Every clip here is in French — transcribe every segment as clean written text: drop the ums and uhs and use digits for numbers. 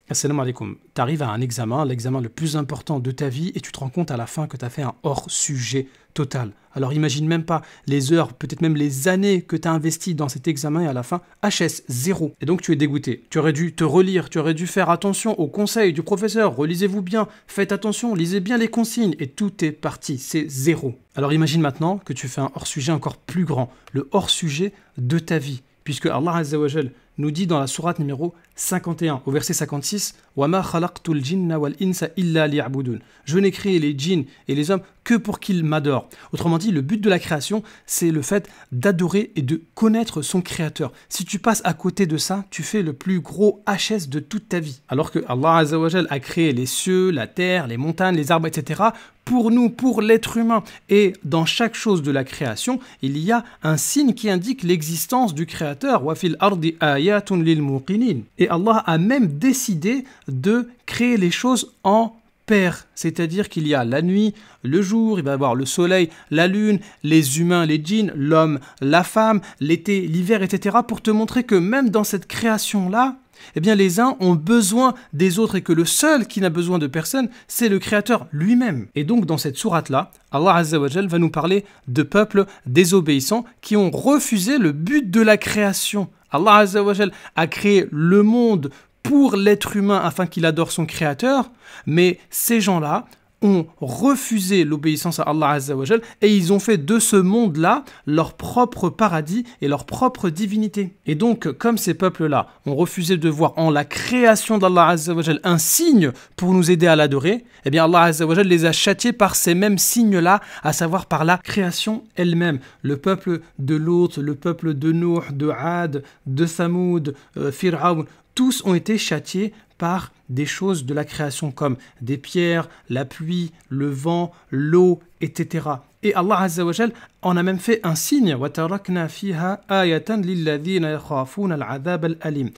Assalamu alaikum. Tu arrives à un examen, l'examen le plus important de ta vie, et tu te rends compte à la fin que tu as fait un hors-sujet total. Alors imagine même pas les heures, peut-être même les années que tu as investies dans cet examen, et à la fin, HS, 0. Et donc tu es dégoûté. Tu aurais dû te relire, tu aurais dû faire attention aux conseils du professeur. Relisez-vous bien, faites attention, lisez bien les consignes, et tout est parti, c'est 0. Alors imagine maintenant que tu fais un hors-sujet encore plus grand, le hors-sujet de ta vie. Puisque Allah Azza wa Jal nous dit dans la sourate numéro 51, au verset 56, « Wa ma khalaqtul jinna wal insa illa liya'budun » Je n'ai créé les djinns et les hommes que pour qu'ils m'adorent. Autrement dit, le but de la création, c'est le fait d'adorer et de connaître son créateur. Si tu passes à côté de ça, tu fais le plus gros HS de toute ta vie. Alors que Allah Azza wa Jal a créé les cieux, la terre, les montagnes, les arbres, etc., pour nous, pour l'être humain. Et dans chaque chose de la création, il y a un signe qui indique l'existence du créateur. Wa fil ardi ayatun lil muqinin. Et Allah a même décidé de créer les choses en paire, c'est-à-dire qu'il y a la nuit, le jour, il va y avoir le soleil, la lune, les humains, les djinns, l'homme, la femme, l'été, l'hiver, etc. pour te montrer que même dans cette création-là, eh bien les uns ont besoin des autres et que le seul qui n'a besoin de personne, c'est le Créateur lui-même. Et donc dans cette sourate-là, Allah Azza wa Jal va nous parler de peuples désobéissants qui ont refusé le but de la création. Allah Azza wa Jal a créé le monde pour l'être humain afin qu'il adore son Créateur, mais ces gens-là ont refusé l'obéissance à Allah Azza wa Jal et ils ont fait de ce monde-là leur propre paradis et leur propre divinité. Et donc, comme ces peuples-là ont refusé de voir en la création d'Allah Azza wa Jal un signe pour nous aider à l'adorer, eh bien Allah Azza wa Jal les a châtiés par ces mêmes signes-là, à savoir par la création elle-même. Le peuple de Lot, le peuple de Nuh, de Ad, de Thamoud, Fir'aun, tous ont été châtiés par des choses de la création comme des pierres, la pluie, le vent, l'eau, etc. Et Allah Azza wa Jal en a même fait un signe.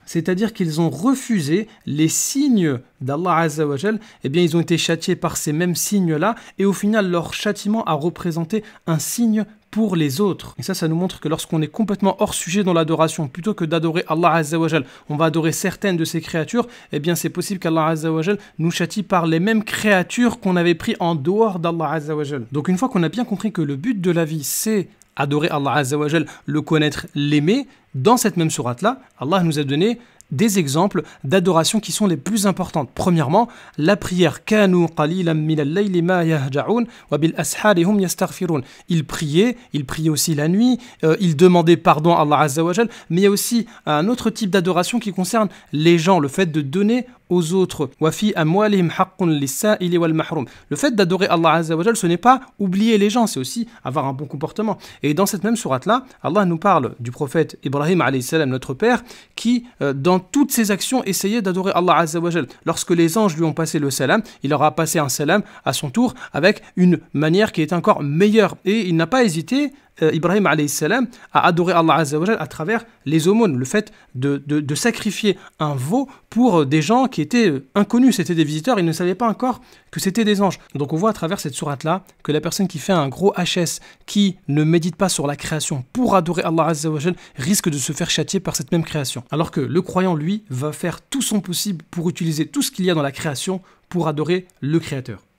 C'est-à-dire qu'ils ont refusé les signes d'Allah Azza wa Jal. Eh bien, ils ont été châtiés par ces mêmes signes-là. Et au final, leur châtiment a représenté un signe pour les autres. Et ça nous montre que lorsqu'on est complètement hors sujet dans l'adoration, plutôt que d'adorer Allah Azza wa Jal, on va adorer certaines de ses créatures, eh bien c'est possible qu'Allah Azza wa Jal nous châtie par les mêmes créatures qu'on avait pris en dehors d'Allah Azza wa Jal. Donc une fois qu'on a bien compris que le but de la vie, c'est adorer Allah Azza wa Jal, le connaître, l'aimer, dans cette même sourate-là, Allah nous a donné des exemples d'adoration qui sont les plus importantes. Premièrement, la prière. Ils priaient aussi la nuit, ils demandaient pardon à Allah Azza wa Jal, mais il y a aussi un autre type d'adoration qui concerne les gens, le fait de donner aux autres. Le fait d'adorer Allah Azza wa Jal, ce n'est pas oublier les gens, c'est aussi avoir un bon comportement. Et dans cette même sourate-là, Allah nous parle du prophète Ibrahim alayhi salam, notre père, qui dans toutes ses actions essayait d'adorer Allah Azza wa Jal. Lorsque les anges lui ont passé le salam, il leur a passé un salam à son tour avec une manière qui était encore meilleure. Et il n'a pas hésité, Ibrahim alayhi salam, à adorer Allah Azza wa Jal à travers les aumônes, le fait de sacrifier un veau pour des gens qui étaient inconnus, c'était des visiteurs, ils ne savaient pas encore que c'était des anges. Donc on voit à travers cette sourate-là que la personne qui fait un gros HS, qui ne médite pas sur la création pour adorer Allah Azza wa Jal, risque de se faire châtier par cette même création. Alors que le croyant, lui, va faire tout son possible pour utiliser tout ce qu'il y a dans la création pour adorer le Créateur.